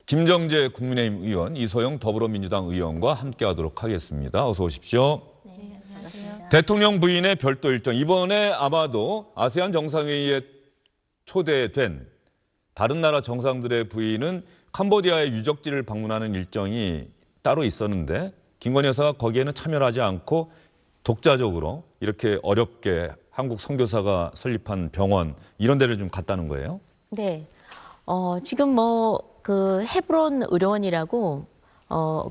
김정재 국민의힘 의원, 이소영 더불어민주당 의원과 함께하도록 하겠습니다. 어서 오십시오. 네, 안녕하세요. 대통령 부인의 별도 일정, 이번에 아마도 아세안 정상회의에 초대된 다른 나라 정상들의 부인은 캄보디아의 유적지를 방문하는 일정이 따로 있었는데 김건희 여사가 거기에는 참여하지 않고 독자적으로 이렇게 어렵게 한국 선교사가 설립한 병원 이런 데를 좀 갔다는 거예요? 네. 지금 그 헤브론 의료원이라고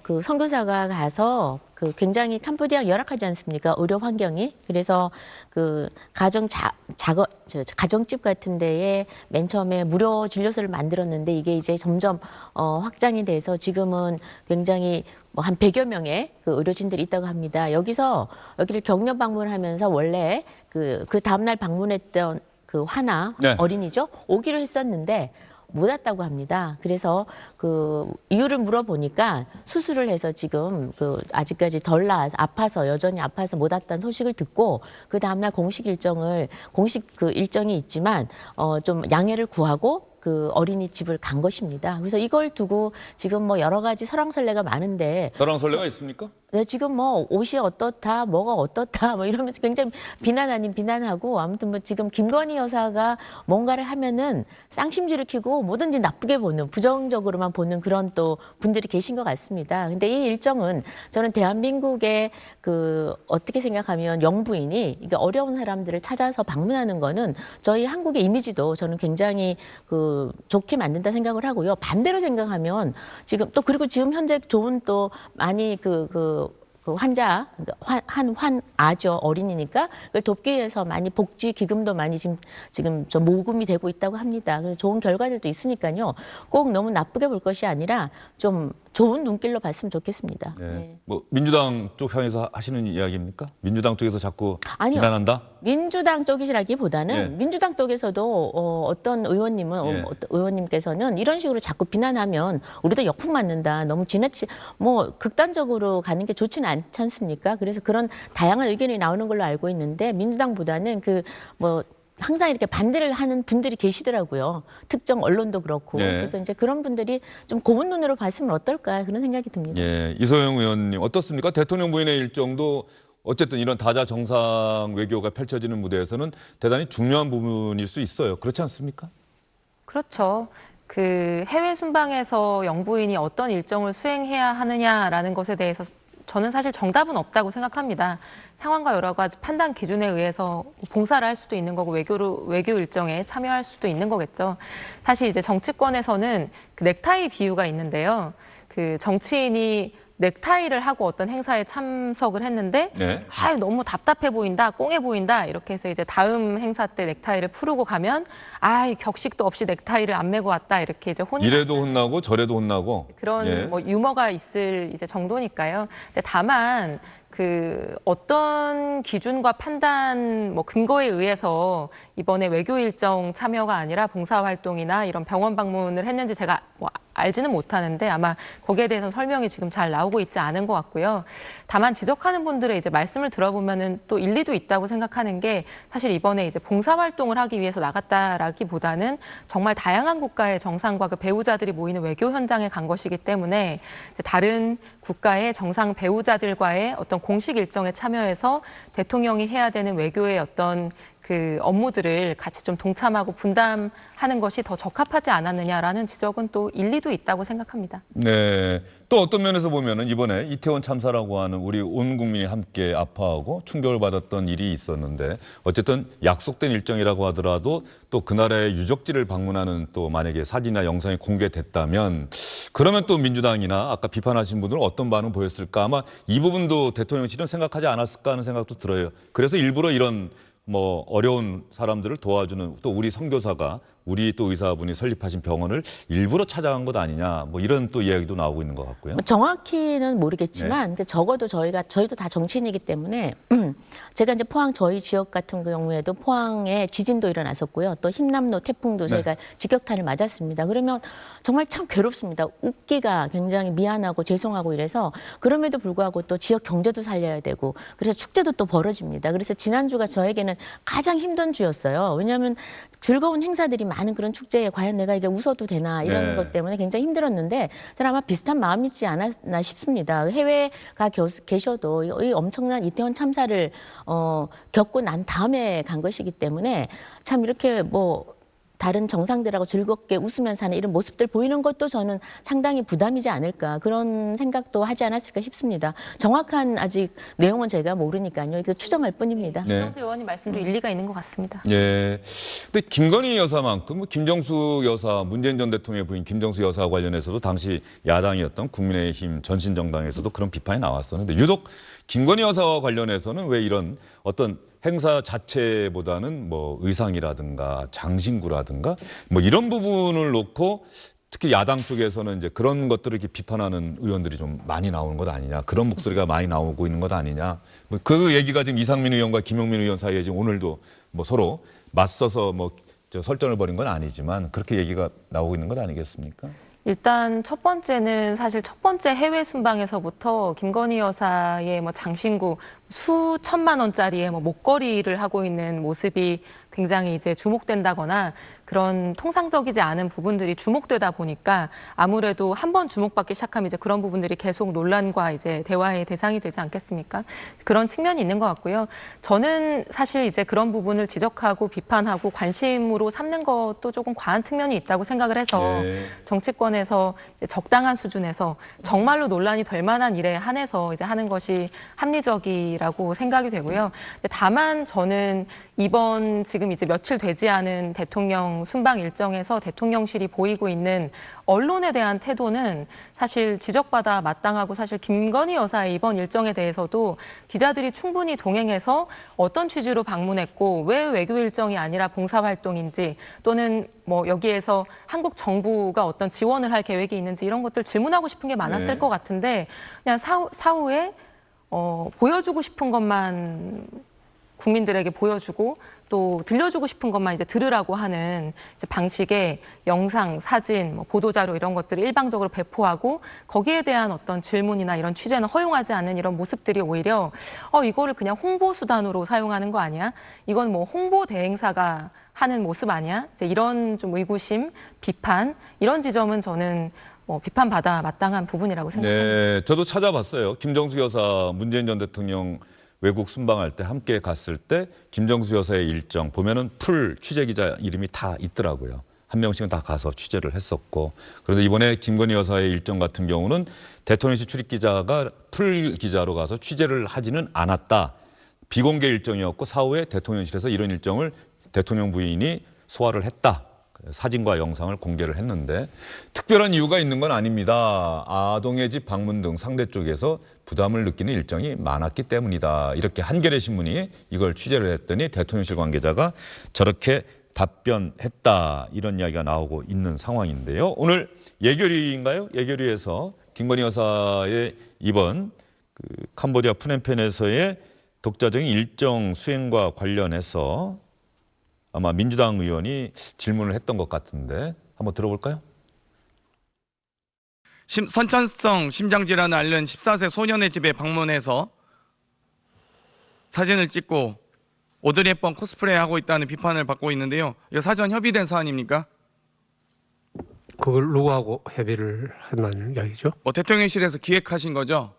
그 선교사가 가서 그 굉장히 캄보디아 열악하지 않습니까? 의료 환경이. 그래서 그 가정집 같은 데에 맨 처음에 무료 진료소를 만들었는데 이게 이제 점점 확장이 돼서 지금은 굉장히 한 100여 명의 그 의료진들이 있다고 합니다. 여기를 격려 방문하면서 원래 그 다음날 방문했던 그 화나 네. 어린이죠. 오기로 했었는데 못 왔다고 합니다. 그래서 그 이유를 물어보니까 수술을 해서 지금 그 아직까지 덜 나아서 여전히 아파서 못 왔다는 소식을 듣고 그 다음날 공식 그 일정이 있지만 좀 양해를 구하고 그 어린이집을 간 것입니다. 그래서 이걸 두고 지금 여러 가지 설왕설래가 많은데 설왕설래가 있습니까? 네, 지금 옷이 어떻다, 뭐가 어떻다, 이러면서 굉장히 비난 아닌 비난하고 아무튼 지금 김건희 여사가 뭔가를 하면은 쌍심지를 켜고 뭐든지 나쁘게 보는, 부정적으로만 보는 그런 또 분들이 계신 것 같습니다. 근데 이 일정은 저는 대한민국의 그 어떻게 생각하면 영부인이 이게 어려운 사람들을 찾아서 방문하는 거는 저희 한국의 이미지도 저는 굉장히 그 좋게 만든다 생각을 하고요. 반대로 생각하면 그리고 지금 현재 좋은 또 많이 그 환자, 환아죠. 어린이니까 그걸 돕기 위해서 많이 복지 기금도 많이 지금 좀 모금이 되고 있다고 합니다. 그래서 좋은 결과들도 있으니까요. 꼭 너무 나쁘게 볼 것이 아니라 좀 좋은 눈길로 봤으면 좋겠습니다. 네. 네. 민주당 쪽 향해서 하시는 이야기입니까? 민주당 쪽에서 자꾸 아니요. 비난한다? 민주당 쪽이라기보다는 예. 민주당 쪽에서도 어떤 의원님은 예. 어떤 의원님께서는 이런 식으로 자꾸 비난하면 우리도 역풍 맞는다. 너무 극단적으로 가는 게 좋지는 않지 않습니까? 그래서 그런 다양한 의견이 나오는 걸로 알고 있는데 민주당보다는 항상 이렇게 반대를 하는 분들이 계시더라고요. 특정 언론도 그렇고. 예. 그래서 이제 그런 분들이 좀 고운 눈으로 봤으면 어떨까 그런 생각이 듭니다. 예, 이소영 의원님 어떻습니까? 대통령 부인의 일정도 어쨌든 이런 다자 정상 외교가 펼쳐지는 무대에서는 대단히 중요한 부분일 수 있어요. 그렇지 않습니까? 그렇죠. 그 해외 순방에서 영부인이 어떤 일정을 수행해야 하느냐라는 것에 대해서 저는 사실 정답은 없다고 생각합니다. 상황과 여러 가지 판단 기준에 의해서 봉사를 할 수도 있는 거고 외교 일정에 참여할 수도 있는 거겠죠. 사실 이제 정치권에서는 그 넥타이 비유가 있는데요. 그 정치인이 넥타이를 하고 어떤 행사에 참석을 했는데 네. 너무 답답해 보인다, 꽁해 보인다 이렇게 해서 이제 다음 행사 때 넥타이를 풀고 가면 격식도 없이 넥타이를 안 메고 왔다 이렇게 이제 이래도 혼나고 저래도 혼나고 그런 예. 유머가 있을 이제 정도니까요. 근데 다만 그 어떤 기준과 판단 근거에 의해서 이번에 외교 일정 참여가 아니라 봉사활동이나 이런 병원 방문을 했는지 제가 알지는 못하는데 아마 거기에 대해서 설명이 지금 잘 나오고 있지 않은 것 같고요. 다만 지적하는 분들의 이제 말씀을 들어보면은 또 일리도 있다고 생각하는 게 사실 이번에 이제 봉사활동을 하기 위해서 나갔다라기보다는 정말 다양한 국가의 정상과 그 배우자들이 모이는 외교 현장에 간 것이기 때문에 이제 다른 국가의 정상 배우자들과의 어떤 공식 일정에 참여해서 대통령이 해야 되는 외교의 어떤 그 업무들을 같이 좀 동참하고 분담하는 것이 더 적합하지 않았느냐라는 지적은 또 일리도 있다고 생각합니다. 네. 또 어떤 면에서 보면은 이번에 이태원 참사라고 하는 우리 온 국민이 함께 아파하고 충격을 받았던 일이 있었는데 어쨌든 약속된 일정이라고 하더라도 또 그 나라의 유적지를 방문하는 또 만약에 사진이나 영상이 공개됐다면 그러면 또 민주당이나 아까 비판하신 분들은 어떤 반응 보였을까? 아마 이 부분도 대통령실은 생각하지 않았을까 하는 생각도 들어요. 그래서 일부러 이런 어려운 사람들을 도와주는 또 우리 선교사가 우리 또 의사분이 설립하신 병원을 일부러 찾아간 것 아니냐 이런 또 이야기도 나오고 있는 것 같고요. 정확히는 모르겠지만 근데 적어도 저희도 다 정치인이기 때문에 제가 이제 포항 저희 지역 같은 경우에도 포항에 지진도 일어났었고요. 또 힘남로 태풍도 저희가 직격탄을 맞았습니다. 그러면 정말 참 괴롭습니다. 웃기가 굉장히 미안하고 죄송하고 이래서 그럼에도 불구하고 또 지역 경제도 살려야 되고 그래서 축제도 또 벌어집니다. 그래서 지난주가 저에게는 가장 힘든 주였어요. 왜냐하면 즐거운 행사들이 많은 그런 축제에 과연 내가 이게 웃어도 되나 이런 네. 것 때문에 굉장히 힘들었는데 저는 아마 비슷한 마음이지 않았나 싶습니다. 해외가 계셔도 이 엄청난 이태원 참사를 겪고 난 다음에 간 것이기 때문에 참 이렇게 뭐 다른 정상들하고 즐겁게 웃으면서 하는 이런 모습들 보이는 것도 저는 상당히 부담이지 않을까 그런 생각도 하지 않았을까 싶습니다. 정확한 아직 내용은 제가 모르니까요. 이거 추정할 뿐입니다. 네. 김정수 의원님 말씀도 일리가 있는 것 같습니다. 예. 근데 김건희 여사만큼 뭐 김정수 여사, 문재인 전 대통령의 부인 김정수 여사 관련해서도 당시 야당이었던 국민의힘 전신정당에서도 그런 비판이 나왔었는데 유독 김건희 여사와 관련해서는 왜 이런 어떤 행사 자체보다는 뭐 의상이라든가 장신구라든가 뭐 이런 부분을 놓고 특히 야당 쪽에서는 이제 그런 것들을 이렇게 비판하는 의원들이 좀 많이 나오는 것 아니냐, 그런 목소리가 많이 나오고 있는 것 아니냐. 뭐 그 얘기가 지금 이상민 의원과 김용민 의원 사이에 지금 오늘도 뭐 서로 맞서서 뭐 설전을 벌인 건 아니지만 그렇게 얘기가 나오고 있는 것 아니겠습니까? 일단 첫 번째는 사실 첫 번째 해외 순방에서부터 김건희 여사의 뭐 장신구 수천만 원짜리의 뭐 목걸이를 하고 있는 모습이 굉장히 이제 주목된다거나 그런 통상적이지 않은 부분들이 주목되다 보니까 아무래도 한 번 주목받기 시작하면 이제 그런 부분들이 계속 논란과 이제 대화의 대상이 되지 않겠습니까? 그런 측면이 있는 것 같고요. 저는 사실 이제 그런 부분을 지적하고 비판하고 관심으로 삼는 것도 조금 과한 측면이 있다고 생각을 해서 네. 정치권에서 이제 적당한 수준에서 정말로 논란이 될 만한 일에 한해서 이제 하는 것이 합리적이라고 생각이 되고요. 다만 저는 이번 지금 이제 며칠 되지 않은 대통령 순방 일정에서 대통령실이 보이고 있는 언론에 대한 태도는 사실 지적받아 마땅하고 사실 김건희 여사의 이번 일정에 대해서도 기자들이 충분히 동행해서 어떤 취지로 방문했고 왜 외교 일정이 아니라 봉사활동인지 또는 뭐 여기에서 한국 정부가 어떤 지원을 할 계획이 있는지 이런 것들 질문하고 싶은 게 많았을 네. 것 같은데 그냥 사후에 보여주고 싶은 것만 국민들에게 보여주고 또 들려주고 싶은 것만 이제 들으라고 하는 이제 방식의 영상, 사진, 뭐 보도자료 이런 것들을 일방적으로 배포하고 거기에 대한 어떤 질문이나 이런 취재는 허용하지 않는 이런 모습들이 오히려 이거를 그냥 홍보 수단으로 사용하는 거 아니야? 이건 뭐 홍보 대행사가 하는 모습 아니야? 이제 이런 좀 의구심, 비판 이런 지점은 저는 비판받아 마땅한 부분이라고 생각합니다. 네, 저도 찾아봤어요. 김정수 여사, 문재인 전 대통령 외국 순방할 때 함께 갔을 때 김정수 여사의 일정 보면은 풀 취재 기자 이름이 다 있더라고요. 한 명씩은 다 가서 취재를 했었고. 그런데 이번에 김건희 여사의 일정 같은 경우는 대통령실 출입 기자가 풀 기자로 가서 취재를 하지는 않았다. 비공개 일정이었고 사후에 대통령실에서 이런 일정을 대통령 부인이 소화를 했다. 사진과 영상을 공개를 했는데 특별한 이유가 있는 건 아닙니다. 아동의 집 방문 등 상대 쪽에서 부담을 느끼는 일정이 많았기 때문이다. 이렇게 한겨레 신문이 이걸 취재를 했더니 대통령실 관계자가 저렇게 답변했다. 이런 이야기가 나오고 있는 상황인데요. 오늘 예결위인가요? 예결위에서 김건희 여사의 이번 캄보디아 푸넴펜에서의 독자적인 일정 수행과 관련해서 아마 민주당 의원이 질문을 했던 것 같은데 한번 들어볼까요? 선천성 심장질환을 앓는 14세 소년의 집에 방문해서 사진을 찍고 오드리 헵번 코스프레하고 있다는 비판을 받고 있는데요. 이거 사전 협의된 사안입니까? 그걸 누구하고 협의를 했나는 이야기죠? 뭐 대통령실에서 기획하신 거죠?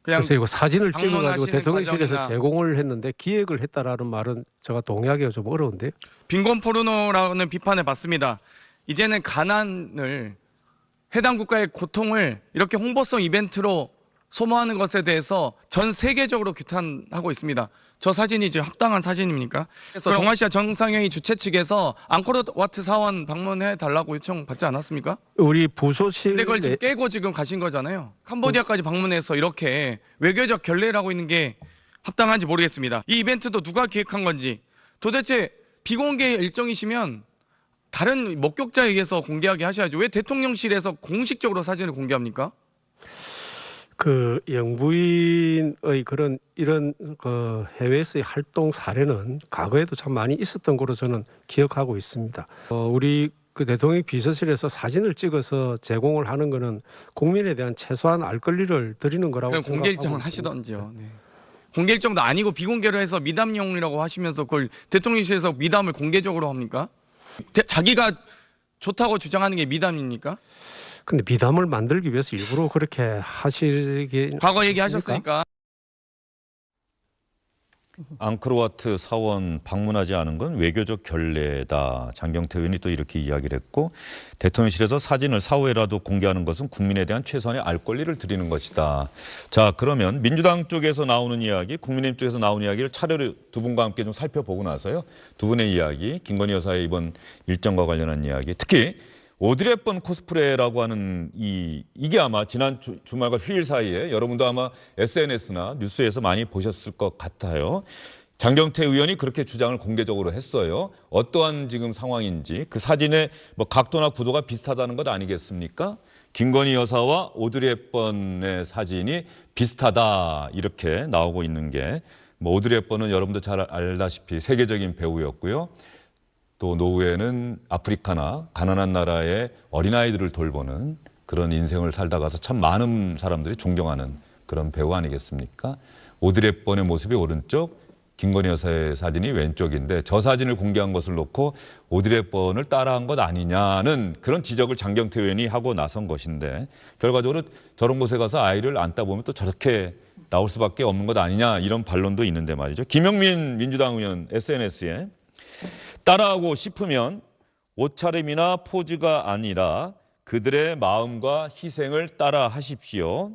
그냥 그래서 이거 사진을 찍어가지고 방문하시는 대통령실에서 과정이나 제공을 했는데 기획을 했다라는 말은 제가 동의하기가 좀 어려운데요. 빈곤 포르노라는 비판을 받습니다. 이제는 가난을 해당 국가의 고통을 이렇게 홍보성 이벤트로 소모하는 것에 대해서 전 세계적으로 규탄하고 있습니다. 저 사진이 지금 합당한 사진입니까? 그래서 동아시아 정상회의 주최 측에서 앙코르와트 사원 방문해 달라고 요청 받지 않았습니까? 우리 부소실 근데 그걸 지금 깨고 지금 가신 거잖아요. 캄보디아까지 방문해서 이렇게 외교적 결례를 하고 있는 게 합당한지 모르겠습니다. 이 이벤트도 누가 기획한 건지 도대체 비공개 일정이시면 다른 목격자에 의해서 공개하게 하셔야죠. 왜 대통령실에서 공식적으로 사진을 공개합니까? 그 영부인의 이런 그 해외에서의 활동 사례는 과거에도 참 많이 있었던 거로 저는 기억하고 있습니다. 우리 그 대통령 비서실에서 사진을 찍어서 제공을 하는 거는 국민에 대한 최소한 알 권리를 드리는 거라고 그럼 생각하고 공개 일정을 있습니다. 하시던지요. 네. 공개 일정도 아니고 비공개로 해서 미담용이라고 하시면서 그걸 대통령실에서 미담을 공개적으로 합니까? 자기가 좋다고 주장하는 게 미담입니까? 근데 미담을 만들기 위해서 일부러 그렇게 하시게 과거 얘기하셨으니까. 앙코르와트 사원 방문하지 않은 건 외교적 결례다. 장경태 의원이 또 이렇게 이야기를 했고, 대통령실에서 사진을 사후에라도 공개하는 것은 국민에 대한 최소한의 알 권리를 드리는 것이다. 자, 그러면 민주당 쪽에서 나오는 이야기, 국민의힘 쪽에서 나오는 이야기를 차례로 두 분과 함께 좀 살펴보고 나서요. 두 분의 이야기, 김건희 여사의 이번 일정과 관련한 이야기, 특히 오드리 헵번 코스프레라고 하는 이게 아마 지난 주말과 휴일 사이에 여러분도 아마 SNS나 뉴스에서 많이 보셨을 것 같아요. 장경태 의원이 그렇게 주장을 공개적으로 했어요. 어떠한 지금 상황인지 그 사진의 뭐 각도나 구도가 비슷하다는 것 아니겠습니까? 김건희 여사와 오드리 헵번의 사진이 비슷하다 이렇게 나오고 있는 게 뭐 오드리 헵번은 여러분도 잘 알다시피 세계적인 배우였고요. 또 노후에는 아프리카나 가난한 나라의 어린아이들을 돌보는 그런 인생을 살다가서 참 많은 사람들이 존경하는 그런 배우 아니겠습니까? 오드리 헵번의 모습이 오른쪽, 김건희 여사의 사진이 왼쪽인데 저 사진을 공개한 것을 놓고 오드리 헵번을 따라한 것 아니냐는 그런 지적을 장경태 의원이 하고 나선 것인데 결과적으로 저런 곳에 가서 아이를 안다 보면 또 저렇게 나올 수밖에 없는 것 아니냐 이런 반론도 있는데 말이죠. 김영민 민주당 의원 SNS에 따라하고 싶으면 옷차림이나 포즈가 아니라 그들의 마음과 희생을 따라 하십시오.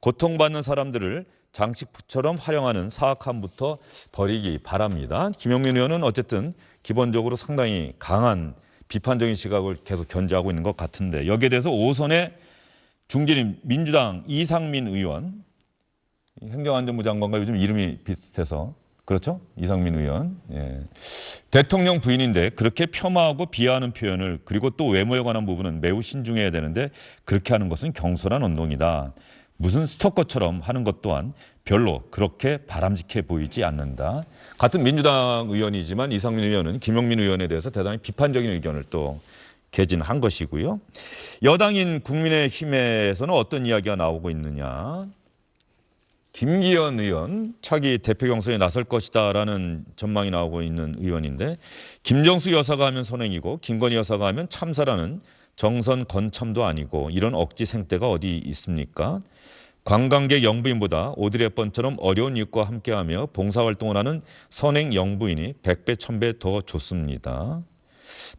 고통받는 사람들을 장식품처럼 활용하는 사악함부터 버리기 바랍니다. 김영민 의원은 어쨌든 기본적으로 상당히 강한 비판적인 시각을 계속 견지하고 있는 것 같은데 여기에 대해서 5선의 중진인 민주당 이상민 의원, 행정안전부 장관과 요즘 이름이 비슷해서 그렇죠? 이상민 의원. 예. 대통령 부인인데 그렇게 폄하하고 비하하는 표현을 그리고 또 외모에 관한 부분은 매우 신중해야 되는데 그렇게 하는 것은 경솔한 언동이다. 무슨 스토커처럼 하는 것 또한 별로 그렇게 바람직해 보이지 않는다. 같은 민주당 의원이지만 이상민 의원은 김영민 의원에 대해서 대단히 비판적인 의견을 또 개진한 것이고요. 여당인 국민의힘에서는 어떤 이야기가 나오고 있느냐. 김기현 의원 차기 대표 경선에 나설 것이다라는 전망이 나오고 있는 의원인데 김정수 여사가 하면 선행이고 김건희 여사가 하면 참사라는 정선 건참도 아니고 이런 억지 생떼가 어디 있습니까? 관광객 영부인보다 오드리 헵번처럼 어려운 이웃과 함께하며 봉사활동을 하는 선행 영부인이 100배 1000배 더 좋습니다.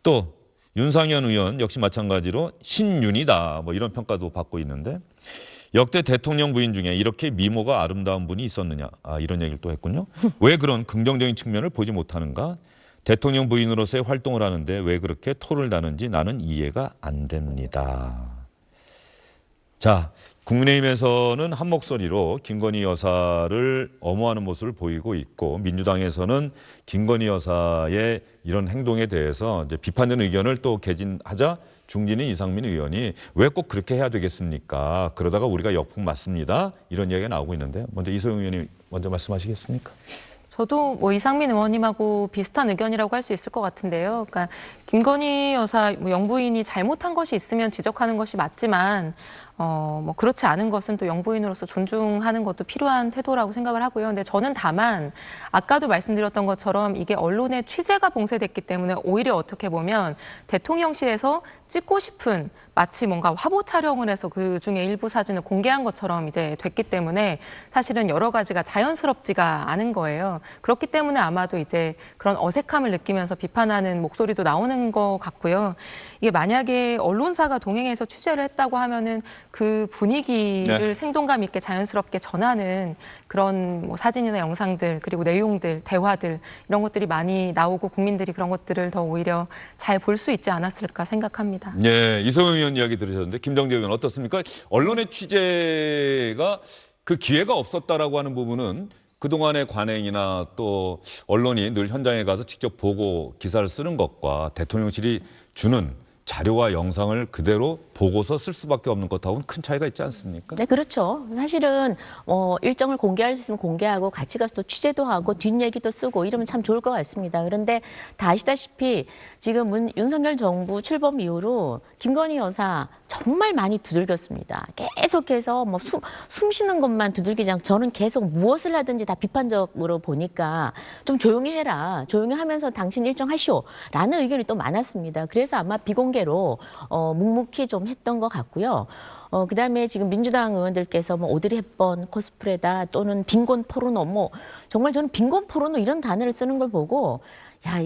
또 윤상현 의원 역시 마찬가지로 신윤이다 뭐 이런 평가도 받고 있는데 역대 대통령 부인 중에 이렇게 미모가 아름다운 분이 있었느냐 이런 얘기를 또 했군요. 왜 그런 긍정적인 측면을 보지 못하는가? 대통령 부인으로서의 활동을 하는데 왜 그렇게 토를 다는지 나는 이해가 안 됩니다. 자, 국민의힘에서는 한 목소리로 김건희 여사를 엄호하는 모습을 보이고 있고 민주당에서는 김건희 여사의 이런 행동에 대해서 이제 비판되는 의견을 또 개진하자 중진인 이상민 의원이 왜 꼭 그렇게 해야 되겠습니까? 그러다가 우리가 역풍 맞습니다. 이런 이야기가 나오고 있는데 먼저 이소영 의원이 먼저 말씀하시겠습니까? 저도 뭐 이상민 의원님하고 비슷한 의견이라고 할 수 있을 것 같은데요. 그러니까 김건희 여사 영부인이 잘못한 것이 있으면 지적하는 것이 맞지만 뭐 그렇지 않은 것은 또 영부인으로서 존중하는 것도 필요한 태도라고 생각을 하고요. 근데 저는 다만 아까도 말씀드렸던 것처럼 이게 언론의 취재가 봉쇄됐기 때문에 오히려 어떻게 보면 대통령실에서 찍고 싶은 마치 뭔가 화보 촬영을 해서 그 중에 일부 사진을 공개한 것처럼 이제 됐기 때문에 사실은 여러 가지가 자연스럽지가 않은 거예요. 그렇기 때문에 아마도 이제 그런 어색함을 느끼면서 비판하는 목소리도 나오는 것 같고요. 이게 만약에 언론사가 동행해서 취재를 했다고 하면은 그 분위기를 생동감 있게 자연스럽게 전하는 그런 뭐 사진이나 영상들 그리고 내용들, 대화들 이런 것들이 많이 나오고 국민들이 그런 것들을 더 오히려 잘 볼 수 있지 않았을까 생각합니다. 네, 이소영 의원 이야기 들으셨는데 김정재 의원 어떻습니까? 언론의 취재가 그 기회가 없었다라고 하는 부분은 그동안의 관행이나 또 언론이 늘 현장에 가서 직접 보고 기사를 쓰는 것과 대통령실이 주는 자료와 영상을 그대로 보고서 쓸 수밖에 없는 것하고는 큰 차이가 있지 않습니까? 네, 그렇죠. 사실은 일정을 공개할 수 있으면 공개하고 같이 가서 또 취재도 하고 뒷얘기도 쓰고 이러면 참 좋을 것 같습니다. 그런데 다 아시다시피 지금 윤석열 정부 출범 이후로 김건희 여사 정말 많이 두들겼습니다. 계속해서 뭐 숨 쉬는 것만 두들기지 않고 저는 계속 무엇을 하든지 다 비판적으로 보니까 좀 조용히 해라. 조용히 하면서 당신 일정 하시오. 라는 의견이 또 많았습니다. 그래서 아마 비공개로 묵묵히 좀 했던 것 같고요. 그다음에 지금 민주당 의원들께서 뭐 오드리 헵번 코스프레다 또는 빈곤 포르노 뭐 정말 저는 빈곤 포르노 이런 단어를 쓰는 걸 보고 야,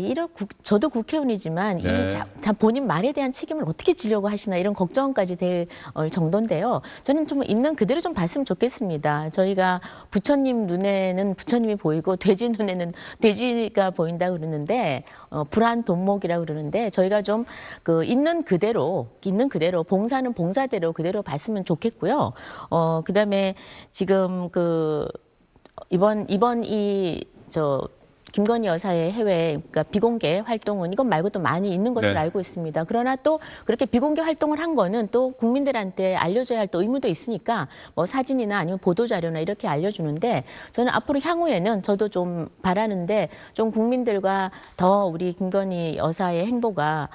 저도 국회의원이지만 네. 참 본인 말에 대한 책임을 어떻게 지려고 하시나 이런 걱정까지 될 정도인데요. 저는 좀 있는 그대로 좀 봤으면 좋겠습니다. 저희가 부처님 눈에는 부처님이 보이고 돼지 눈에는 돼지가 보인다 그러는데 불안 돈목이라고 그러는데 저희가 좀 그 있는 그대로 봉사는 봉사대로 그대로 봤으면 좋겠고요. 그다음에 지금 이번 김건희 여사의 해외 그러니까 비공개 활동은 이것 말고 또 많이 있는 것으로 네. 알고 있습니다. 그러나 또 그렇게 비공개 활동을 한 거는 또 국민들한테 알려줘야 할 또 의무도 있으니까 뭐 사진이나 아니면 보도 자료나 이렇게 알려주는데 저는 앞으로 향후에는 저도 좀 바라는데 좀 국민들과 더 우리 김건희 여사의 행보가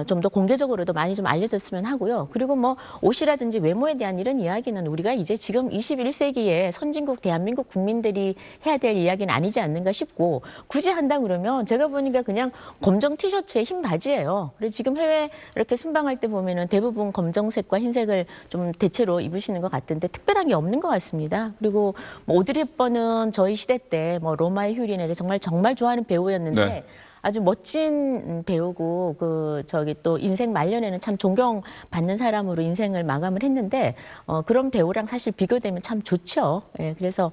좀 더 공개적으로도 많이 좀 알려졌으면 하고요. 그리고 뭐 옷이라든지 외모에 대한 이런 이야기는 우리가 이제 지금 21세기에 선진국 대한민국 국민들이 해야 될 이야기는 아니지 않는가 싶고 굳이 한다 그러면 제가 보니까 그냥 검정 티셔츠에 흰 바지예요. 그래서 지금 해외 이렇게 순방할 때 보면은 대부분 검정색과 흰색을 좀 대체로 입으시는 것 같은데 특별한 게 없는 것 같습니다. 그리고 뭐 오드리 헵번은 저희 시대 때 뭐 로마의 휴일이나 정말 좋아하는 배우였는데 네. 아주 멋진 배우고 또 인생 말년에는 참 존경받는 사람으로 인생을 마감을 했는데 그런 배우랑 사실 비교되면 참 좋죠. 예, 그래서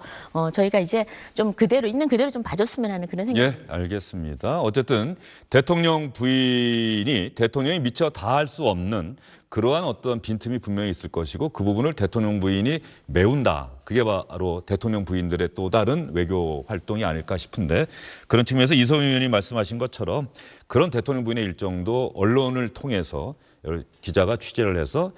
저희가 이제 좀 있는 그대로 좀 봐줬으면 하는 그런 생각. 예, 알겠습니다. 어쨌든 대통령 부인이 대통령이 미처 다 할 수 없는 그러한 어떤 빈틈이 분명히 있을 것이고 그 부분을 대통령 부인이 메운다. 그게 바로 대통령 부인들의 또 다른 외교 활동이 아닐까 싶은데 그런 측면에서 이성윤 의원이 말씀하신 것처럼 그런 대통령 부인의 일정도 언론을 통해서 기자가 취재를 해서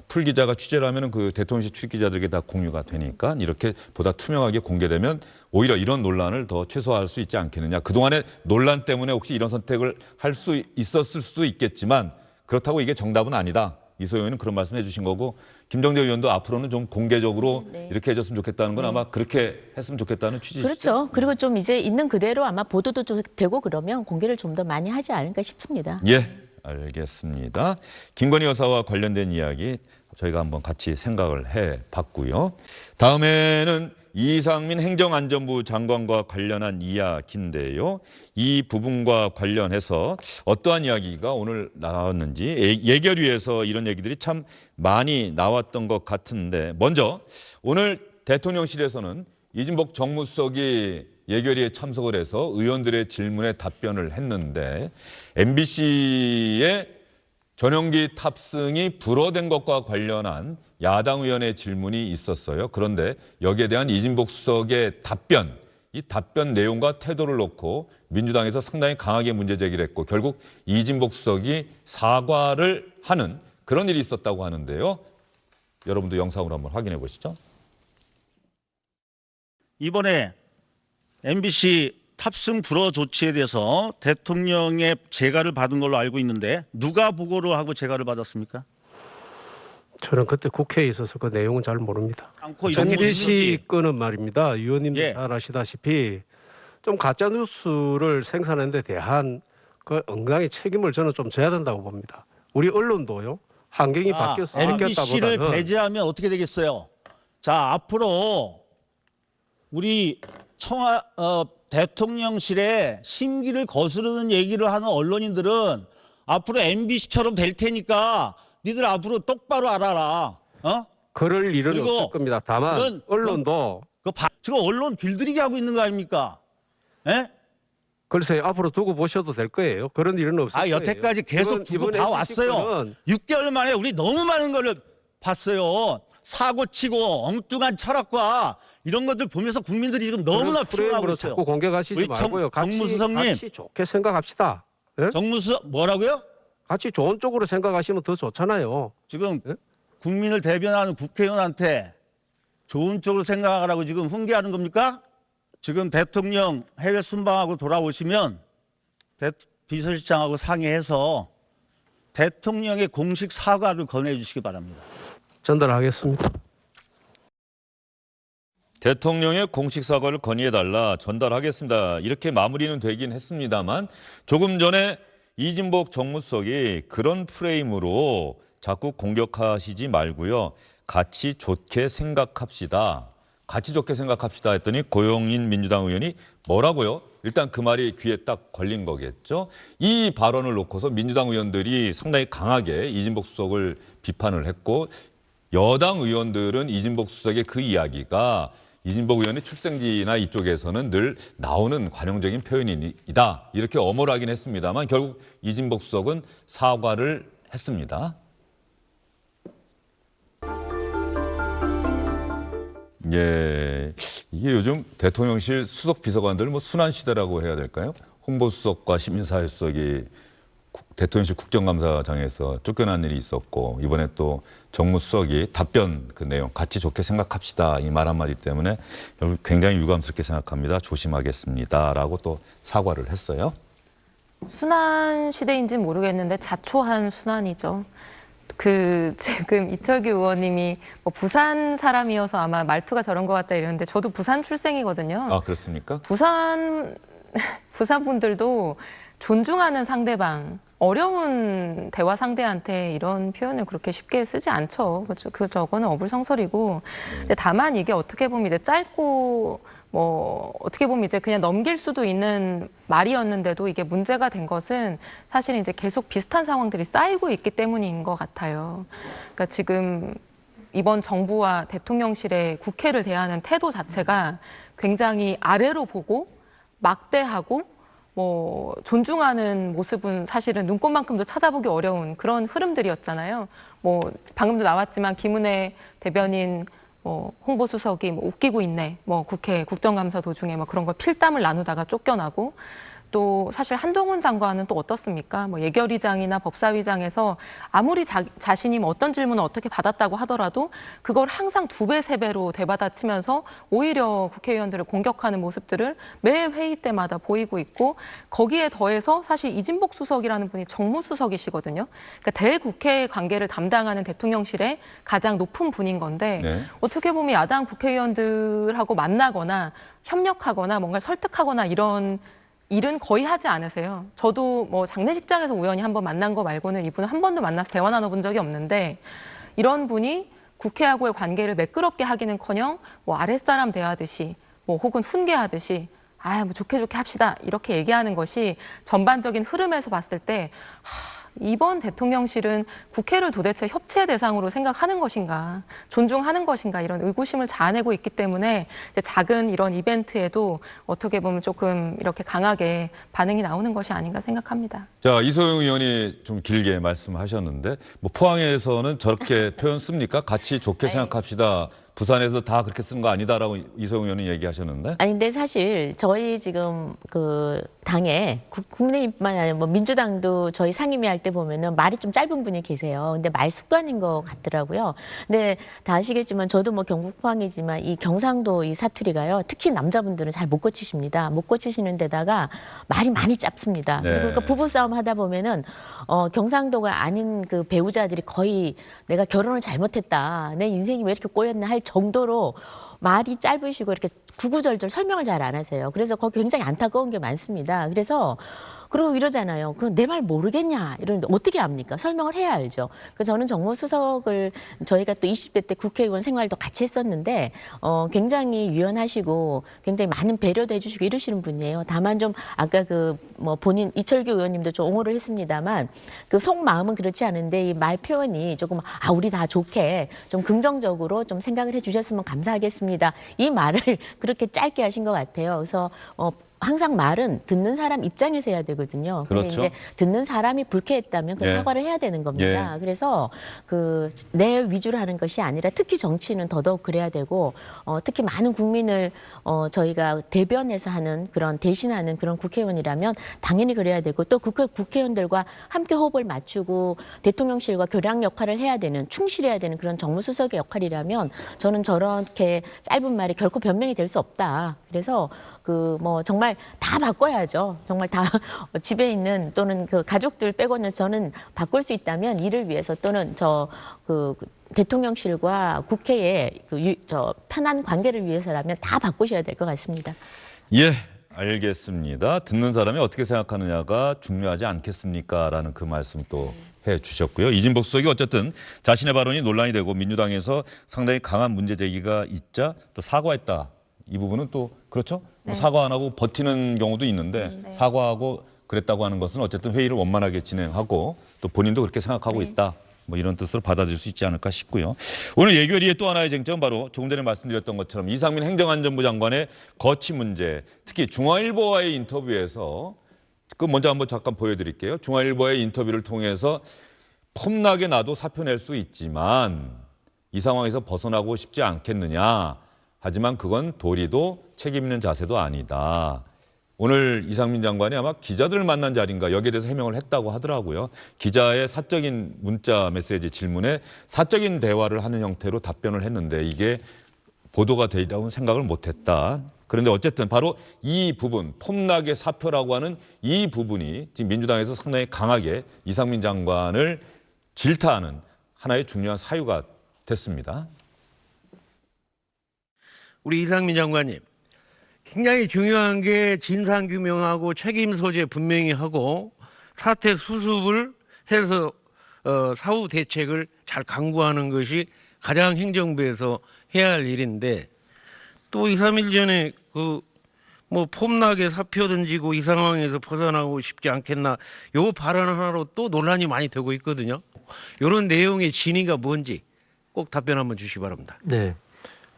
풀 기자가 취재를 하면 그 대통령실 출입 기자들에게 다 공유가 되니까 이렇게 보다 투명하게 공개되면 오히려 이런 논란을 더 최소화할 수 있지 않겠느냐. 그동안의 논란 때문에 혹시 이런 선택을 할 수 있었을 수도 있겠지만 그렇다고 이게 정답은 아니다. 이소영 의원은 그런 말씀 해주신 거고 김정재 의원도 앞으로는 좀 공개적으로 네. 이렇게 해줬으면 좋겠다는 건 아마 그렇게 했으면 좋겠다는 취지시죠. 그렇죠. 그리고 좀 이제 있는 그대로 아마 보도도 좀 되고 그러면 공개를 좀 더 많이 하지 않을까 싶습니다. 예, 알겠습니다. 김건희 여사와 관련된 이야기 저희가 한번 같이 생각을 해봤고요. 다음에는 이상민 행정안전부 장관과 관련한 이야기인데요. 이 부분과 관련해서 어떠한 이야기가 오늘 나왔는지 예결위에서 이런 얘기들이 참 많이 나왔던 것 같은데 먼저 오늘 대통령실에서는 이진복 정무수석이 예결위에 참석을 해서 의원들의 질문에 답변을 했는데 MBC의 전용기 탑승이 불허된 것과 관련한 야당 의원의 질문이 있었어요. 그런데 여기에 대한 이진복 수석의 답변, 이 답변 내용과 태도를 놓고 민주당에서 상당히 강하게 문제 제기를 했고 결국 이진복 수석이 사과를 하는 그런 일이 있었다고 하는데요. 여러분도 영상으로 한번 확인해 보시죠. 이번에 MBC 탑승 불허 조치에 대해서 대통령의 재가를 받은 걸로 알고 있는데 누가 보고를 하고 재가를 받았습니까? 저는 그때 국회에 있어서 그 내용은 잘 모릅니다. 않고 이런 MBC 건은 말입니다. 의원님도 예. 잘 아시다시피 좀 가짜 뉴스를 생산하는 데 대한 그 응당의 책임을 저는 좀 져야 된다고 봅니다. 우리 언론도요. 환경이 MBC를 바뀌었다보다는 배제하면 어떻게 되겠어요? 자, 앞으로 우리 대통령실에 심기를 거스르는 얘기를 하는 언론인들은 앞으로 MBC처럼 될 테니까 니들 앞으로 똑바로 알아라. 그럴 일은 그리고 없을 겁니다. 다만 언론도 지금 언론 길들이게 하고 있는 거 아닙니까? 예? 글쎄 앞으로 두고 보셔도 될 거예요. 그런 일은 없을 거예요. 여태까지 계속 두고 이번 봐왔어요. MBC 건은 6개월 만에 우리 너무 많은 걸 봤어요. 사고치고 엉뚱한 철학과 이런 것들 보면서 국민들이 지금 너무나 그런 피곤하고 프레임으로 있어요. 자꾸 공격하시지 우리 말고요. 정무수석님. 같이 좋게 생각합시다. 예? 정무수석 뭐라고요? 같이 좋은 쪽으로 생각하시면 더 좋잖아요. 지금 예? 국민을 대변하는 국회의원한테 좋은 쪽으로 생각하라고 지금 훈계하는 겁니까? 지금 대통령 해외 순방하고 돌아오시면 비서실장하고 상의해서 대통령의 공식 사과를 건네주시기 바랍니다. 전달하겠습니다. 대통령의 공식 사과를 건의해달라 전달하겠습니다. 이렇게 마무리는 되긴 했습니다만 조금 전에 이진복 정무수석이 그런 프레임으로 자꾸 공격하시지 말고요. 같이 좋게 생각합시다. 같이 좋게 생각합시다 했더니 고용인 민주당 의원이 뭐라고요? 일단 그 말이 귀에 딱 걸린 거겠죠. 이 발언을 놓고서 민주당 의원들이 상당히 강하게 이진복 수석을 비판을 했고 여당 의원들은 이진복 수석의 그 이야기가 이진복 의원의 출생지나 이쪽에서는 늘 나오는 관용적인 표현이다. 이렇게 엄호하긴 했습니다만 결국 이진복 수석은 사과를 했습니다. 예, 이게 요즘 대통령실 수석 비서관들 뭐 순환 시대라고 해야 될까요? 홍보수석과 시민사회수석이 대통령실 국정감사장에서 쫓겨난 일이 있었고 이번에 또 정무수석이 답변 그 내용 같이 좋게 생각합시다 이 말 한마디 때문에 굉장히 유감스럽게 생각합니다. 조심하겠습니다라고 또 사과를 했어요. 순환 시대인지는 모르겠는데 자초한 순환이죠. 지금 이철규 의원님이 뭐 부산 사람이어서 아마 말투가 저런 것 같다 이러는데 저도 부산 출생이거든요. 아, 그렇습니까? 부산 분들도 존중하는 상대방, 어려운 대화 상대한테 이런 표현을 그렇게 쉽게 쓰지 않죠. 그렇죠. 저거는 어불성설이고. 근데 다만 이게 어떻게 보면 이제 짧고 뭐 어떻게 보면 이제 그냥 넘길 수도 있는 말이었는데도 이게 문제가 된 것은 사실 이제 계속 비슷한 상황들이 쌓이고 있기 때문인 것 같아요. 그러니까 지금 이번 정부와 대통령실의 국회를 대하는 태도 자체가 굉장히 아래로 보고 막대하고 뭐 존중하는 모습은 사실은 눈꽃만큼도 찾아보기 어려운 그런 흐름들이었잖아요. 뭐 방금도 나왔지만 김은혜 대변인 홍보수석이 뭐 웃기고 있네. 뭐 국회 국정감사 도중에 뭐 그런 걸 필담을 나누다가 쫓겨나고 또 사실 한동훈 장관은 또 어떻습니까? 뭐 예결위장이나 법사위장에서 아무리 자신이 뭐 어떤 질문을 어떻게 받았다고 하더라도 그걸 항상 2배, 3배로 되받아치면서 오히려 국회의원들을 공격하는 모습들을 매 회의 때마다 보이고 있고 거기에 더해서 사실 이진복 수석이라는 분이 정무수석이시거든요. 그러니까 대국회 관계를 담당하는 대통령실의 가장 높은 분인 건데 네. 어떻게 보면 야당 국회의원들하고 만나거나 협력하거나 뭔가 설득하거나 이런 일은 거의 하지 않으세요. 저도 뭐 장례식장에서 우연히 한번 만난 거 말고는 이분은 한 번도 만나서 대화 나눠본 적이 없는데 이런 분이 국회하고의 관계를 매끄럽게 하기는커녕 뭐 아랫사람 대하듯이 뭐 혹은 훈계하듯이 뭐 좋게 합시다 이렇게 얘기하는 것이 전반적인 흐름에서 봤을 때 이번 대통령실은 국회를 도대체 협치의 대상으로 생각하는 것인가, 존중하는 것인가 이런 의구심을 자아내고 있기 때문에 이제 작은 이런 이벤트에도 어떻게 보면 조금 이렇게 강하게 반응이 나오는 것이 아닌가 생각합니다. 자, 이소영 의원이 좀 길게 말씀하셨는데 뭐 포항에서는 저렇게 표현 씁니까? 같이 좋게 생각합시다. 부산에서 다 그렇게 쓰는 거 아니다라고 이소영 의원은 얘기하셨는데. 아니 근데 사실 저희 지금 그 당에 국민의힘뿐만 아니라 뭐 민주당도 저희 상임위 할 때 보면은 말이 좀 짧은 분이 계세요. 근데 말 습관인 것 같더라고요. 근데 다 아시겠지만 저도 뭐 경북 포항이지만 이 경상도 이 사투리가요. 특히 남자분들은 잘 못 고치십니다. 못 고치시는 데다가 말이 많이 짧습니다. 네. 그리고 그러니까 부부싸움 하다 보면은 경상도가 아닌 그 배우자들이 거의 내가 결혼을 잘못했다. 내 인생이 왜 이렇게 꼬였나 할 정도로 말이 짧으시고 이렇게 구구절절 설명을 잘 안 하세요. 그래서 거기 굉장히 안타까운 게 많습니다. 그래서 그리고 이러잖아요. 그럼 내 말 모르겠냐? 이러는데 어떻게 합니까? 설명을 해야 알죠. 그래서 저는 정무수석을 저희가 또 20대 때 국회의원 생활도 같이 했었는데 굉장히 유연하시고 굉장히 많은 배려도 해주시고 이러시는 분이에요. 다만 좀 아까 그 뭐 본인 이철규 의원님도 좀 옹호를 했습니다만 그 속마음은 그렇지 않은데 이 말 표현이 조금 우리 다 좋게 좀 긍정적으로 좀 생각을 해주셨으면 감사하겠습니다. 이 말을 그렇게 짧게 하신 것 같아요. 그래서 항상 말은 듣는 사람 입장에서 해야 되거든요. 근데 그렇죠. 이제 듣는 사람이 불쾌했다면 그 예. 사과를 해야 되는 겁니다. 그래서 그 내 위주로 하는 것이 아니라 특히 정치는 더더욱 그래야 되고 특히 많은 국민을 저희가 대변해서 하는 그런 대신하는 그런 국회의원이라면 당연히 그래야 되고 또 국회의원들과 함께 호흡을 맞추고 대통령실과 교량 역할을 해야 되는 충실해야 되는 그런 정무수석의 역할이라면 저는 저렇게 짧은 말이 결코 변명이 될 수 없다. 그래서 그 뭐 정말 다 바꿔야죠. 정말 다 집에 있는 또는 그 가족들 빼고는 저는 바꿀 수 있다면 이를 위해서 또는 그 대통령실과 국회의 저 편한 관계를 위해서라면 다 바꾸셔야 될 것 같습니다. 예, 알겠습니다. 듣는 사람이 어떻게 생각하느냐가 중요하지 않겠습니까? 라는 그 말씀 또 해주셨고요. 이진복 수석이 어쨌든 자신의 발언이 논란이 되고 민주당에서 상당히 강한 문제 제기가 있자 또 사과했다. 이 부분은 또 그렇죠? 뭐 사과 안 하고 버티는 경우도 있는데 사과하고 그랬다고 하는 것은 어쨌든 회의를 원만하게 진행하고 또 본인도 그렇게 생각하고 있다. 뭐 이런 뜻으로 받아들일 수 있지 않을까 싶고요. 오늘 예결위의 또 하나의 쟁점 바로 조금 전에 말씀드렸던 것처럼 이상민 행정안전부 장관의 거취 문제, 특히 중앙일보와의 인터뷰에서 그 먼저 한번 잠깐 보여드릴게요. 중앙일보의 인터뷰를 통해서 폼나게 나도 사표 낼 수 있지만 이 상황에서 벗어나고 싶지 않겠느냐. 하지만 그건 도리도 책임 있는 자세도 아니다. 오늘 이상민 장관이 아마 기자들을 만난 자리인가 여기에 대해서 해명을 했다고 하더라고요. 기자의 사적인 문자 메시지 질문에 사적인 대화를 하는 형태로 답변을 했는데 이게 보도가 되리라고는 생각을 못했다. 그런데 어쨌든 바로 이 부분, 폼나게 사표라고 하는 이 부분이 지금 민주당에서 상당히 강하게 이상민 장관을 질타하는 하나의 중요한 사유가 됐습니다. 우리 이상민 장관님, 굉장히 중요한 게 진상규명하고 책임 소재 분명히 하고 사태 수습을 해서 사후 대책을 잘 강구하는 것이 가장 행정부에서 해야 할 일인데 또 2, 3일 전에 그 뭐 폼나게 사표 던지고 이 상황에서 벗어나고 싶지 않겠나 요 발언 하나로 또 논란이 많이 되고 있거든요. 이런 내용의 진위가 뭔지 꼭 답변 한번 주시기 바랍니다. 네,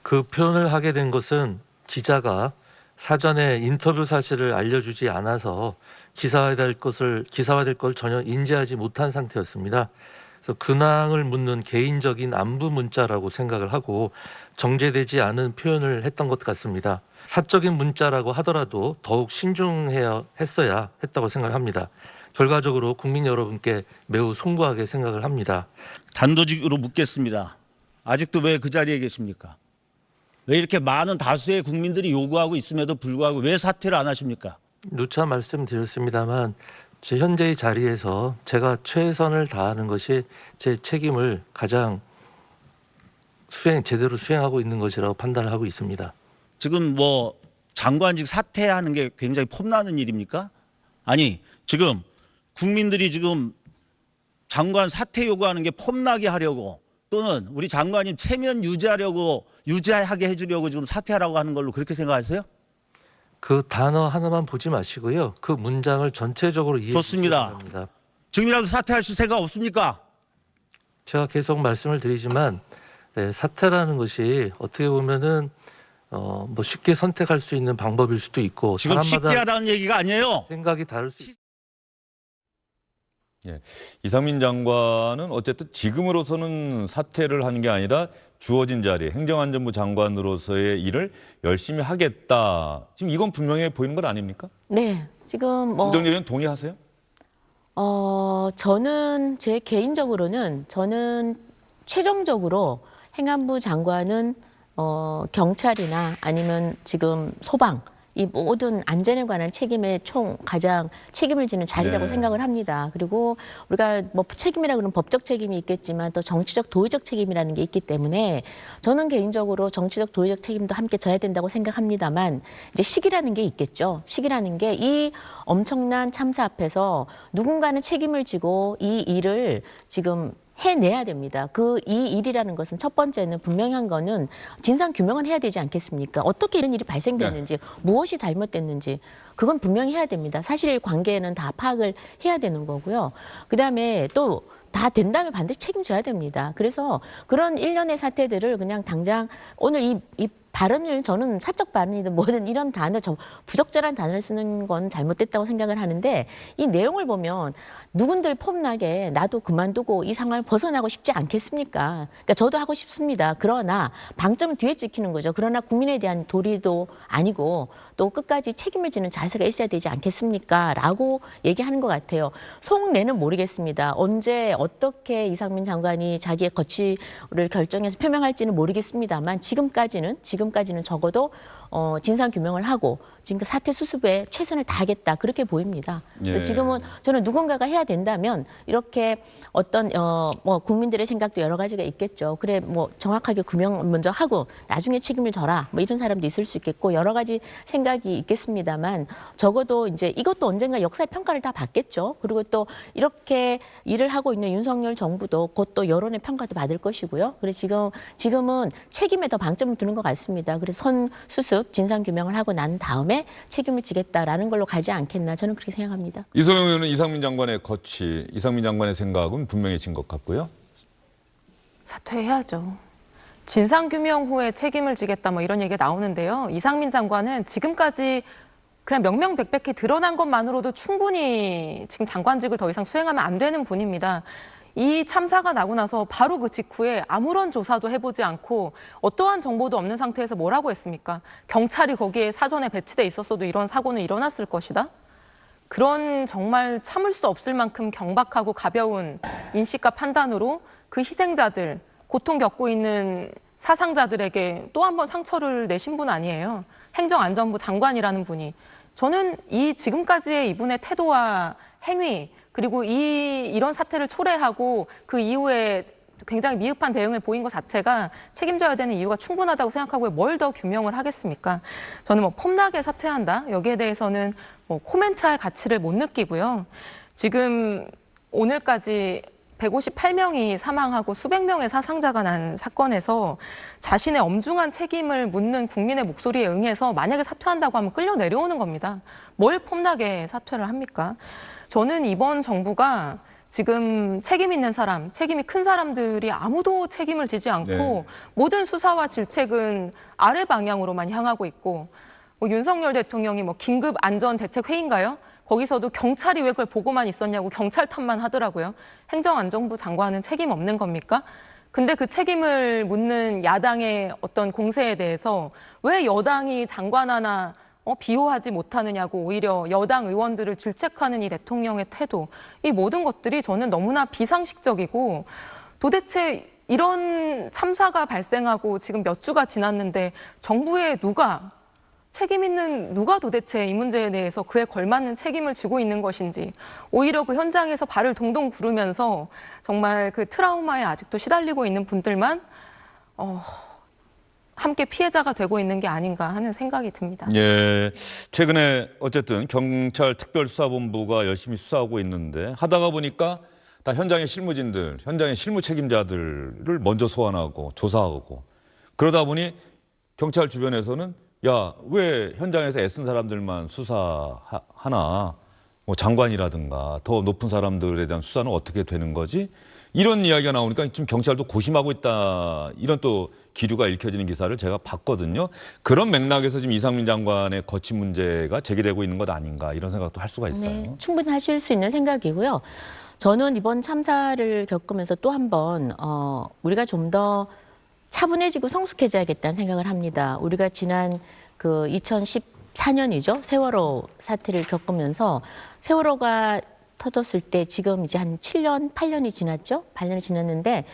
그 표현을 하게 된 것은 기자가 사전에 인터뷰 사실을 알려주지 않아서 기사화될 걸 전혀 인지하지 못한 상태였습니다. 그래서 근황을 묻는 개인적인 안부 문자라고 생각을 하고 정제되지 않은 표현을 했던 것 같습니다. 사적인 문자라고 하더라도 더욱 신중해야 했다고 생각합니다. 결과적으로 국민 여러분께 매우 송구하게 생각을 합니다. 단도직으로 묻겠습니다. 아직도 왜 그 자리에 계십니까? 왜 이렇게 많은 다수의 국민들이 요구하고 있음에도 불구하고 왜 사퇴를 안 하십니까? 누차 말씀드렸습니다만 제 현재의 자리에서 제가 최선을 다하는 것이 제 책임을 가장 제대로 수행하고 있는 것이라고 판단을 하고 있습니다. 지금 뭐 장관직 사퇴하는 게 굉장히 폼나는 일입니까? 아니 지금 국민들이 지금 장관 사퇴 요구하는 게 폼나게 하려고 또는 우리 장관이 체면 유지하게 해주려고 지금 사퇴하라고 하는 걸로 그렇게 생각하세요? 그 단어 하나만 보지 마시고요. 그 문장을 전체적으로 이해해 주시기 바랍니다. 지금이라도 사퇴하실 생각 없습니까? 제가 계속 말씀을 드리지만 사퇴라는 것이 어떻게 보면은 뭐 쉽게 선택할 수 있는 방법일 수도 있고 지금 쉽게 사람마다 하라는 얘기가 아니에요. 생각이 다를 수 있습니다. 예, 이상민 장관은 어쨌든 지금으로서는 사퇴를 하는 게 아니라 주어진 자리, 행정안전부 장관으로서의 일을 열심히 하겠다. 지금 이건 분명해 보이는 것 아닙니까? 네, 지금 뭐 김정일 의원 동의하세요? 저는 제 개인적으로는 저는 최종적으로 행안부 장관은 경찰이나 아니면 지금 소방 이 모든 안전에 관한 책임의 가장 책임을 지는 자리라고 네. 생각을 합니다. 그리고 우리가 뭐 책임이라 그러면 법적 책임이 있겠지만 또 정치적 도의적 책임이라는 게 있기 때문에 저는 개인적으로 정치적 도의적 책임도 함께 져야 된다고 생각합니다만 이제 시기라는 게 있겠죠. 시기라는 게 이 엄청난 참사 앞에서 누군가는 책임을 지고 이 일을 지금 해내야 됩니다. 이 일이라는 것은 첫 번째는 분명한 거는 진상 규명은 해야 되지 않겠습니까? 어떻게 이런 일이 발생됐는지, 무엇이 잘못됐는지 그건 분명히 해야 됩니다. 사실 관계는 다 파악을 해야 되는 거고요. 그다음에 또 다 된다면 반드시 책임져야 됩니다. 그래서 그런 일련의 사태들을 그냥 당장 오늘 이 발언을 저는 사적 발언이든 뭐든 이런 단어, 부적절한 단어를 쓰는 건 잘못됐다고 생각을 하는데 이 내용을 보면 누군들 폼나게 나도 그만두고 이 상황을 벗어나고 싶지 않겠습니까? 그러니까 저도 하고 싶습니다. 그러나 방점은 뒤에 찍히는 거죠. 그러나 국민에 대한 도리도 아니고 또 끝까지 책임을 지는 자세가 있어야 되지 않겠습니까? 라고 얘기하는 것 같아요. 속내는 모르겠습니다. 언제 어떻게 이상민 장관이 자기의 거취를 결정해서 표명할지는 모르겠습니다만 지금까지는 적어도 진상 규명을 하고 지금 사태 수습에 최선을 다하겠다 그렇게 보입니다. 예. 지금은 저는 누군가가 해야 된다면 이렇게 어떤 뭐 국민들의 생각도 여러 가지가 있겠죠. 그래 뭐 정확하게 규명 먼저 하고 나중에 책임을 져라 뭐 이런 사람도 있을 수 있겠고 여러 가지 생각이 있겠습니다만 적어도 이제 이것도 언젠가 역사의 평가를 다 받겠죠. 그리고 또 이렇게 일을 하고 있는 윤석열 정부도 곧 또 여론의 평가도 받을 것이고요. 그래서 지금은 책임에 더 방점을 두는 것 같습니다. 그래서 선수습 진상 규명을 하고 난 다음에 책임을 지겠다라는 걸로 가지 않겠나 저는 그렇게 생각합니다. 이소영 의원은 이상민 장관의 거취, 이상민 장관의 생각은 분명해진 것 같고요. 사퇴해야죠. 진상규명 후에 책임을 지겠다 뭐 이런 얘기가 나오는데요. 이상민 장관은 지금까지 그냥 명명백백히 드러난 것만으로도 충분히 지금 장관직을 더 이상 수행하면 안 되는 분입니다. 이 참사가 나고 나서 바로 그 직후에 아무런 조사도 해보지 않고 어떠한 정보도 없는 상태에서 뭐라고 했습니까? 경찰이 거기에 사전에 배치돼 있었어도 이런 사고는 일어났을 것이다? 그런 정말 참을 수 없을 만큼 경박하고 가벼운 인식과 판단으로 그 희생자들, 고통 겪고 있는 사상자들에게 또 한 번 상처를 내신 분 아니에요. 행정안전부 장관이라는 분이. 저는 지금까지의 이분의 태도와 행위 그리고 이런 사태를 초래하고 그 이후에 굉장히 미흡한 대응을 보인 것 자체가 책임져야 되는 이유가 충분하다고 생각하고 뭘 더 규명을 하겠습니까? 저는 뭐 폼나게 사퇴한다 여기에 대해서는 뭐 코멘트할 가치를 못 느끼고요. 지금 오늘까지 158명이 사망하고 수백 명의 사상자가 난 사건에서 자신의 엄중한 책임을 묻는 국민의 목소리에 응해서 만약에 사퇴한다고 하면 끌려 내려오는 겁니다. 뭘 폼나게 사퇴를 합니까? 저는 이번 정부가 지금 책임 있는 사람, 책임이 큰 사람들이 아무도 책임을 지지 않고 네. 모든 수사와 질책은 아래 방향으로만 향하고 있고 뭐 윤석열 대통령이 뭐 긴급 안전 대책 회의인가요? 거기서도 경찰이 왜 그걸 보고만 있었냐고 경찰 탓만 하더라고요. 행정안전부 장관은 책임 없는 겁니까? 근데 그 책임을 묻는 야당의 어떤 공세에 대해서 왜 여당이 장관 하나 비호하지 못하느냐고 오히려 여당 의원들을 질책하는 이 대통령의 태도, 이 모든 것들이 저는 너무나 비상식적이고 도대체 이런 참사가 발생하고 지금 몇 주가 지났는데 정부의 책임 있는 누가 도대체 이 문제에 대해서 그에 걸맞는 책임을 지고 있는 것인지 오히려 그 현장에서 발을 동동 구르면서 정말 그 트라우마에 아직도 시달리고 있는 분들만 함께 피해자가 되고 있는 게 아닌가 하는 생각이 듭니다. 예, 최근에 어쨌든 경찰 특별수사본부가 열심히 수사하고 있는데 하다가 보니까 다 현장의 실무진들, 현장의 실무 책임자들을 먼저 소환하고 조사하고 그러다 보니 경찰 주변에서는 야, 왜 현장에서 애쓴 사람들만 수사하나? 뭐 장관이라든가 더 높은 사람들에 대한 수사는 어떻게 되는 거지? 이런 이야기가 나오니까 좀 경찰도 고심하고 있다. 이런 또 기류가 읽혀지는 기사를 제가 봤거든요. 그런 맥락에서 지금 이상민 장관의 거취 문제가 제기되고 있는 것 아닌가 이런 생각도 할 수가 있어요. 네, 충분히 하실 수 있는 생각이고요. 저는 이번 참사를 겪으면서 또 한 번 우리가 좀 더 차분해지고 성숙해져야겠다는 생각을 합니다. 우리가 지난 그 2014년이죠. 세월호 사태를 겪으면서 세월호가 터졌을 때 지금 이제 한 7년, 8년이 지났죠. 8년이 지났는데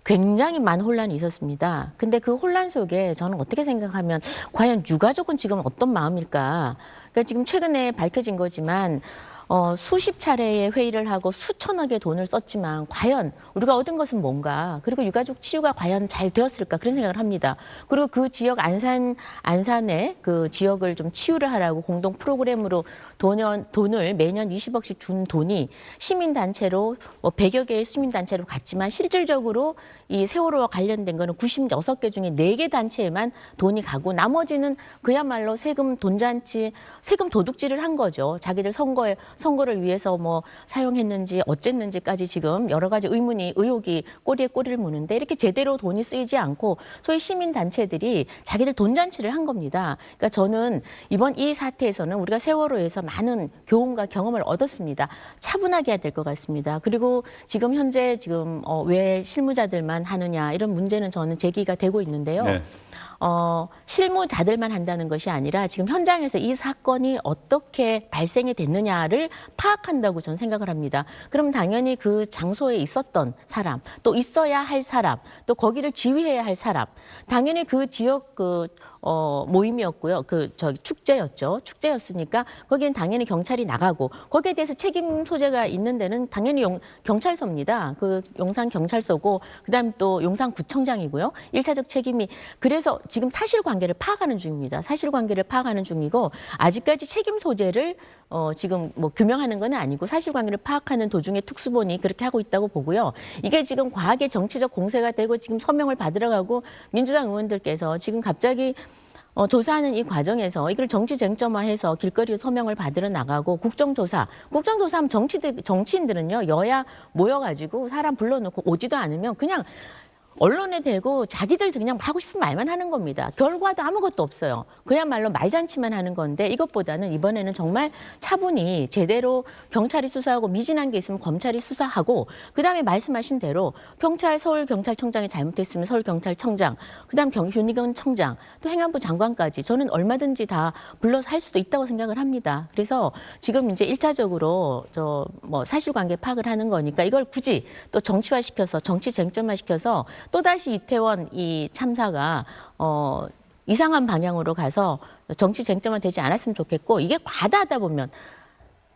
굉장히 많은 혼란이 있었습니다. 근데 그 혼란 속에 저는 어떻게 생각하면 과연 유가족은 지금 어떤 마음일까? 그러니까 지금 최근에 밝혀진 거지만 수십 차례의 회의를 하고 수천억의 돈을 썼지만 과연 우리가 얻은 것은 뭔가 그리고 유가족 치유가 과연 잘 되었을까 그런 생각을 합니다. 그리고 그 지역 안산의 그 지역을 좀 치유를 하라고 공동 프로그램으로 돈을 매년 20억씩 준 돈이 시민단체로 100여 개의 시민단체로 갔지만 실질적으로 이 세월호와 관련된 거는 96개 중에 4개 단체에만 돈이 가고 나머지는 그야말로 세금 돈잔치, 세금 도둑질을 한 거죠. 자기들 선거에 선거를 위해서 뭐 사용했는지 어쨌는지까지 지금 여러 가지 의혹이 꼬리에 꼬리를 무는데 이렇게 제대로 돈이 쓰이지 않고 소위 시민 단체들이 자기들 돈잔치를 한 겁니다. 그러니까 저는 이번 이 사태에서는 우리가 세월호에서 많은 교훈과 경험을 얻었습니다. 차분하게 해야 될 것 같습니다. 그리고 지금 현재 왜 실무자들만 하느냐 이런 문제는 저는 제기가 되고 있는데요. 네. 실무자들만 한다는 것이 아니라 지금 현장에서 이 사건이 어떻게 발생이 됐느냐를 파악한다고 저는 생각을 합니다. 그럼 당연히 그 장소에 있었던 사람, 또 있어야 할 사람, 또 거기를 지휘해야 할 사람, 당연히 그 지역 모임이었고요. 축제였죠. 축제였으니까 거기는 당연히 경찰이 나가고 거기에 대해서 책임 소재가 있는 데는 당연히 경찰서입니다. 그 용산 경찰서고 그다음 또 용산구청장이고요. 1차적 책임이 그래서 지금 사실관계를 파악하는 중입니다. 사실관계를 파악하는 중이고 아직까지 책임 소재를 지금 뭐 규명하는 건 아니고 사실관계를 파악하는 도중에 특수본이 그렇게 하고 있다고 보고요. 이게 지금 과하게 정치적 공세가 되고 지금 서명을 받으러 가고 민주당 의원들께서 지금 갑자기 조사하는 이 과정에서 이걸 정치 쟁점화해서 길거리로 서명을 받으러 나가고 국정조사하면 정치인들은요 여야 모여가지고 사람 불러놓고 오지도 않으면 그냥 언론에 대고 자기들 그냥 하고 싶은 말만 하는 겁니다. 결과도 아무것도 없어요. 그야말로 말잔치만 하는 건데 이것보다는 이번에는 정말 차분히 제대로 경찰이 수사하고 미진한 게 있으면 검찰이 수사하고 그다음에 말씀하신 대로 서울경찰청장이 잘못했으면 서울경찰청장, 그다음 윤희근 청장, 또 행안부 장관까지 저는 얼마든지 다 불러서 할 수도 있다고 생각을 합니다. 그래서 지금 이제 1차적으로 사실관계 파악을 하는 거니까 이걸 굳이 또 정치화시켜서 정치 쟁점화시켜서 또다시 이태원 이 참사가 이상한 방향으로 가서 정치 쟁점화 되지 않았으면 좋겠고 이게 과다하다 보면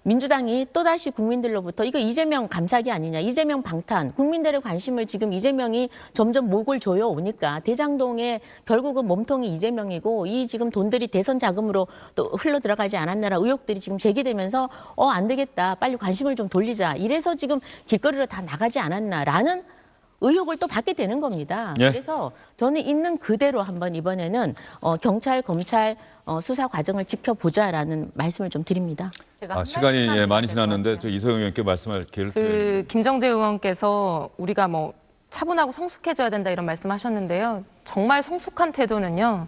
민주당이 또다시 국민들로부터 이거 이재명 감사기 아니냐, 이재명 방탄, 국민들의 관심을 지금 이재명이 점점 목을 조여 오니까 대장동에 결국은 몸통이 이재명이고 이 지금 돈들이 대선 자금으로 또 흘러 들어가지 않았나라 의혹들이 지금 제기되면서 안 되겠다, 빨리 관심을 좀 돌리자. 이래서 지금 길거리로 다 나가지 않았나라는 의혹을 또 받게 되는 겁니다. 예. 그래서 저는 있는 그대로 한번 이번에는 경찰, 검찰 수사 과정을 지켜보자라는 말씀을 좀 드립니다. 제가 시간이 많이 지났는데 저 이소영 의원께 말씀할 기회를 드려요. 김정재 의원께서 우리가 뭐 차분하고 성숙해져야 된다 이런 말씀하셨는데요. 정말 성숙한 태도는요.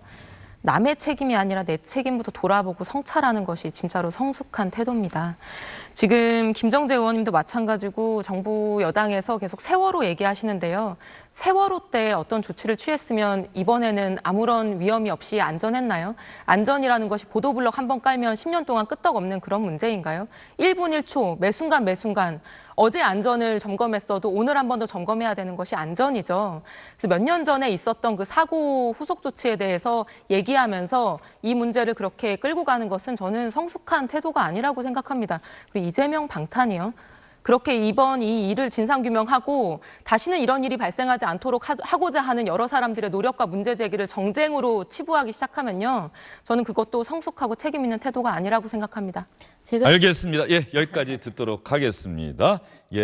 남의 책임이 아니라 내 책임부터 돌아보고 성찰하는 것이 진짜로 성숙한 태도입니다. 지금 김정재 의원님도 마찬가지고 정부 여당에서 계속 세월호 얘기하시는데요. 세월호 때 어떤 조치를 취했으면 이번에는 아무런 위험이 없이 안전했나요? 안전이라는 것이 보도블럭 한 번 깔면 10년 동안 끄떡없는 그런 문제인가요? 1분 1초 매 순간 어제 안전을 점검했어도 오늘 한 번 더 점검해야 되는 것이 안전이죠. 그래서 몇 년 전에 있었던 그 사고 후속 조치에 대해서 얘기하면서 이 문제를 그렇게 끌고 가는 것은 저는 성숙한 태도가 아니라고 생각합니다. 그리고 이재명 방탄이요. 그렇게 이번 이 일을 진상규명하고 다시는 이런 일이 발생하지 않도록 하고자 하는 여러 사람들의 노력과 문제 제기를 정쟁으로 치부하기 시작하면요. 저는 그것도 성숙하고 책임 있는 태도가 아니라고 생각합니다. 알겠습니다. 예, 여기까지 듣도록 하겠습니다. 예.